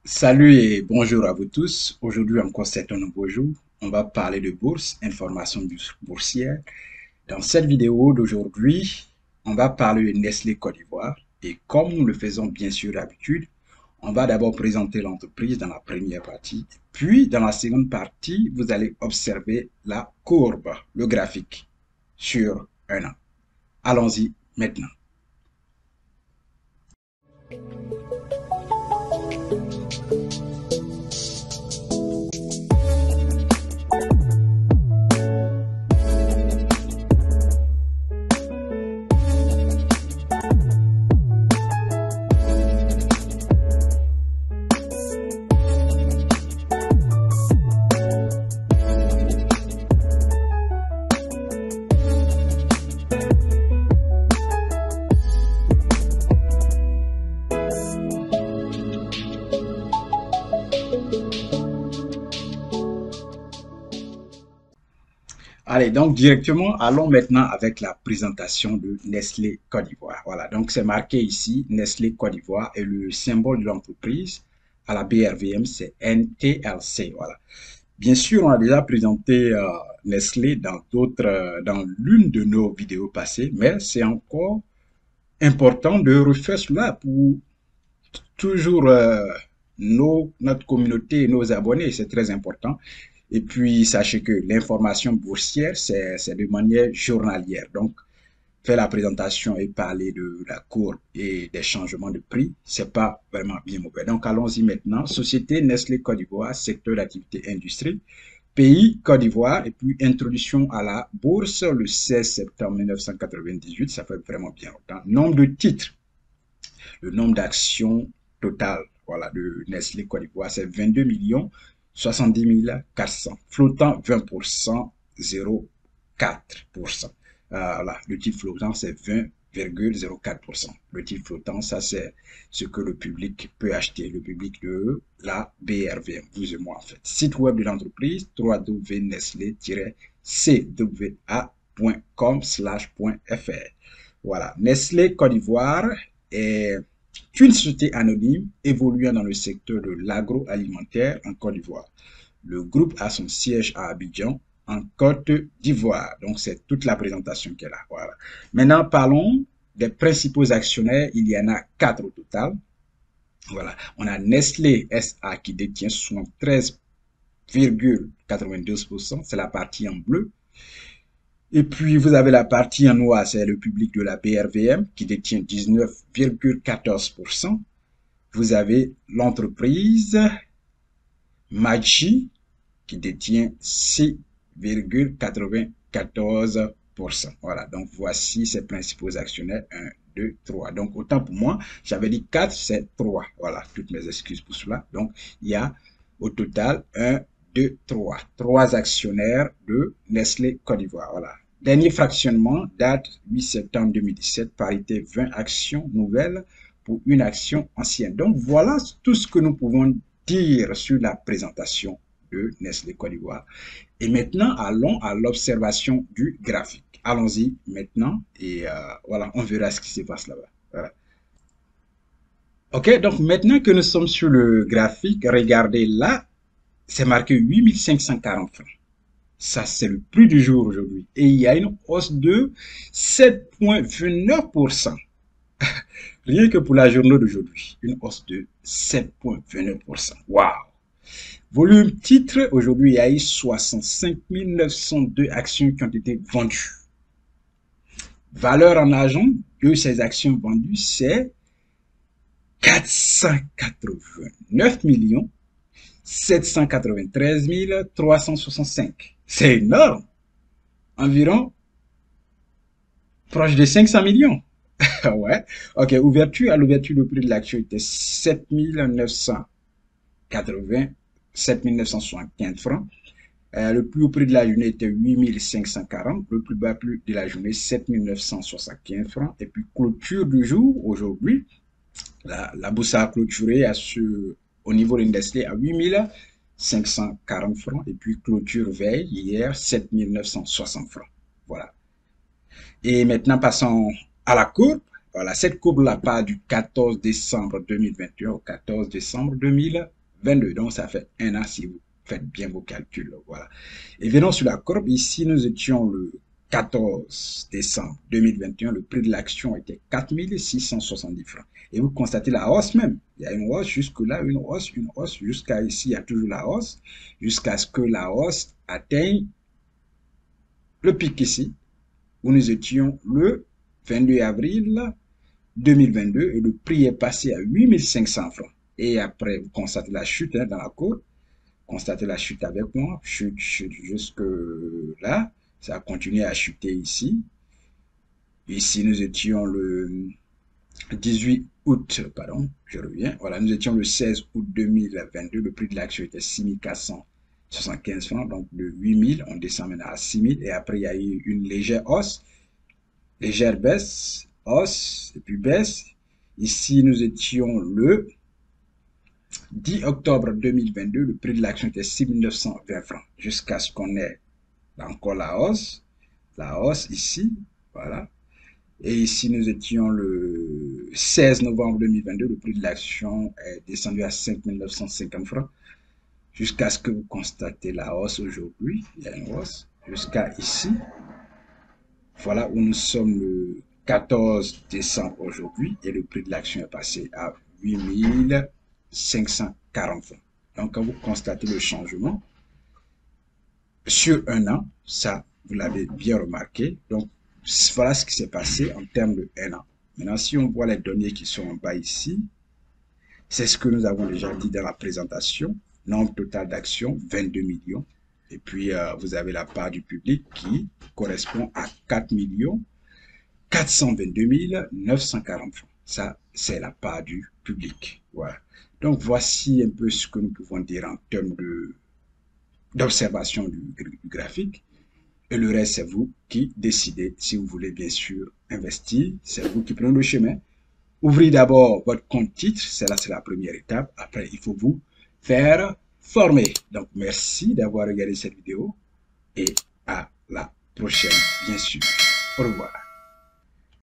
Salut et bonjour à vous tous. Aujourd'hui encore c'est un nouveau jour. On va parler de bourse, information boursière. Dans cette vidéo d'aujourd'hui, on va parler de Nestlé Côte d'Ivoire. Et comme nous le faisons bien sûr d'habitude, on va d'abord présenter l'entreprise dans la première partie. Puis dans la seconde partie, vous allez observer la courbe, le graphique sur un an. Allons-y maintenant. Allez, donc directement, allons maintenant avec la présentation de Nestlé Côte d'Ivoire. Voilà, donc c'est marqué ici, Nestlé Côte d'Ivoire et le symbole de l'entreprise à la BRVM, c'est NTLC. Voilà. Bien sûr, on a déjà présenté Nestlé dans l'une de nos vidéos passées, mais c'est encore important de refaire cela pour toujours notre communauté, nos abonnés, c'est très important. Et puis, sachez que l'information boursière, c'est de manière journalière. Donc, faire la présentation et parler de la courbe et des changements de prix, c'est pas vraiment bien mauvais. Donc, allons-y maintenant. Société Nestlé Côte d'Ivoire, secteur d'activité industrie, pays Côte d'Ivoire, et puis introduction à la bourse le 16 septembre 1998, ça fait vraiment bien longtemps. Nombre de titres, le nombre d'actions totales, voilà, de Nestlé Côte d'Ivoire, c'est 22 millions 70 400, flottant 20%, 0,4%. Voilà, le titre flottant, c'est 20,04%. Le titre flottant, ça, c'est ce que le public peut acheter, le public de la BRVM, vous et moi, en fait. Site web de l'entreprise, www.nestle-cwa.com/.fr. Voilà, Nestlé Côte d'Ivoire est une société anonyme évoluant dans le secteur de l'agroalimentaire en Côte d'Ivoire. Le groupe a son siège à Abidjan, en Côte d'Ivoire. Donc, c'est toute la présentation qu'elle a. Voilà. Maintenant, parlons des principaux actionnaires. Il y en a 4 au total. Voilà. On a Nestlé SA qui détient 73,92%. C'est la partie en bleu. Et puis, vous avez la partie en noir, c'est le public de la BRVM qui détient 19,14%. Vous avez l'entreprise Maggi qui détient 6,94%. Voilà, donc voici ses principaux actionnaires, 1, 2, 3. Donc autant pour moi, j'avais dit 4, c'est 3. Voilà, toutes mes excuses pour cela. Donc il y a au total 1, 2, 3. 3 actionnaires de Nestlé Côte d'Ivoire. Voilà. Dernier fractionnement date 8 septembre 2017, parité 20 actions nouvelles pour une action ancienne. Donc voilà tout ce que nous pouvons dire sur la présentation de Nestlé Côte d'Ivoire. Et maintenant, allons à l'observation du graphique. Allons-y maintenant et voilà, on verra ce qui se passe là-bas. Voilà. Ok, donc maintenant que nous sommes sur le graphique, regardez là, c'est marqué 8540 francs. Ça, c'est le prix du jour aujourd'hui. Et il y a une hausse de 7,29%. Rien que pour la journée d'aujourd'hui, une hausse de 7,29%. Waouh! Volume titre, aujourd'hui, il y a eu 65 902 actions qui ont été vendues. Valeur en argent de ces actions vendues, c'est 489 793 365. C'est énorme. Environ proche de 500 millions. Ouais. Ok, ouverture, à l'ouverture, le prix de l'action était 7 980, 7 975 francs. Le plus haut prix de la journée était 8 540. Le plus bas prix de la journée, 7 975 francs. Et puis, clôture du jour, aujourd'hui, la bourse a clôturé au niveau de Nestlé à 8 540 francs. Et puis, clôture veille, hier, 7 960 francs. Voilà. Et maintenant, passons à la courbe. Voilà, cette courbe-là part du 14 décembre 2021 au 14 décembre 2022. Donc, ça fait un an si vous faites bien vos calculs. Voilà. Et venons sur la courbe. Ici, nous étions le 14 décembre 2021. Le prix de l'action était 4 670 francs. Et vous constatez la hausse même. Il y a une hausse jusque-là, une hausse, jusqu'à ici, il y a toujours la hausse, jusqu'à ce que la hausse atteigne le pic ici, où nous étions le 22 avril 2022 et le prix est passé à 8500 francs. Et après, vous constatez la chute dans la courbe. Constatez la chute avec moi. Chute jusque là. Ça a continué à chuter ici. Ici, nous étions le 18 août, pardon, je reviens. Voilà, nous étions le 16 août 2022. Le prix de l'action était 6475 francs. Donc, de 8000, on descend maintenant à 6000. Et après, il y a eu une légère hausse, légère baisse, hausse, et puis baisse. Ici, nous étions le 10 octobre 2022. Le prix de l'action était 6920 francs. Jusqu'à ce qu'on ait encore la hausse ici. Voilà. Et ici, nous étions le 16 novembre 2022. Le prix de l'action est descendu à 5 950 francs. Jusqu'à ce que vous constatez la hausse aujourd'hui. Il y a une hausse. Jusqu'à ici. Voilà où nous sommes le 14 décembre aujourd'hui. Et le prix de l'action est passé à 8 540 francs. Donc, quand vous constatez le changement sur un an, ça, vous l'avez bien remarqué. Donc, voilà ce qui s'est passé en termes de un an. Maintenant, si on voit les données qui sont en bas ici, c'est ce que nous avons déjà dit dans la présentation. Nombre total d'actions, 22 millions. Et puis, vous avez la part du public qui correspond à 4 422 940 francs. Ça, c'est la part du public. Voilà. Donc, voici un peu ce que nous pouvons dire en termes d'observation du graphique. Et le reste, c'est vous qui décidez. Si vous voulez bien sûr investir, c'est vous qui prenez le chemin. Ouvrez d'abord votre compte titre, c'est la première étape. Après, il faut vous faire former. Donc, merci d'avoir regardé cette vidéo et à la prochaine, bien sûr. Au revoir.